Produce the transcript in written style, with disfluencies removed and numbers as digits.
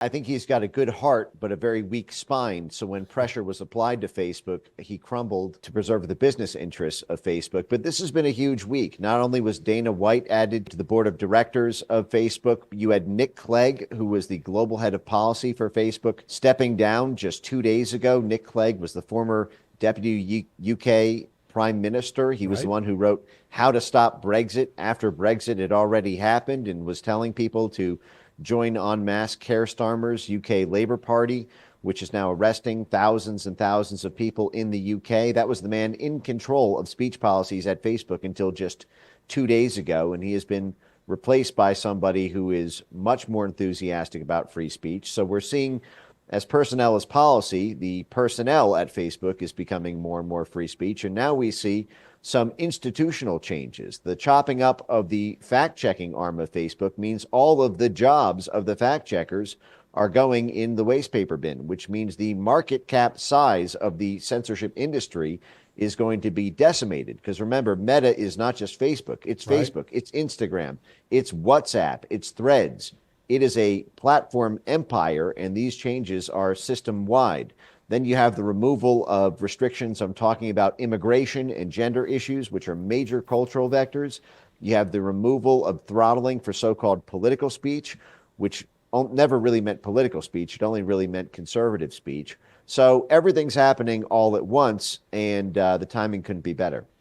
I think he's got a good heart, but a very weak spine. So when pressure was applied to Facebook, he crumbled to preserve the business interests of Facebook. But this has been a huge week. Not only was Dana White added to the board of directors of Facebook, you had Nick Clegg, who was the global head of policy for Facebook, stepping down just 2 days ago. Nick Clegg was the former deputy UK prime minister. He was the one who wrote How to Stop Brexit after Brexit had already happened and was telling people to join en masse Keir Starmer's UK Labour Party, which is now arresting thousands and thousands of people in the UK. That was the man in control of speech policies at Facebook until just 2 days ago, and he has been replaced by somebody who is much more enthusiastic about free speech. So we're seeing, as personnel as policy, the personnel at Facebook is becoming more and more free speech. And now we see some institutional changes. The chopping up of the fact-checking arm of Facebook means all of the jobs of the fact-checkers are going in the waste paper bin, which means the market cap size of the censorship industry is going to be decimated. Because remember, Meta is not just Facebook. It's Facebook, it's Instagram, it's WhatsApp, it's Threads. It is a platform empire, and these changes are system-wide. Then you have the removal of restrictions. I'm talking about immigration and gender issues, which are major cultural vectors. You have the removal of throttling for so-called political speech, which never really meant political speech. It only really meant conservative speech. So everything's happening all at once, and the timing couldn't be better.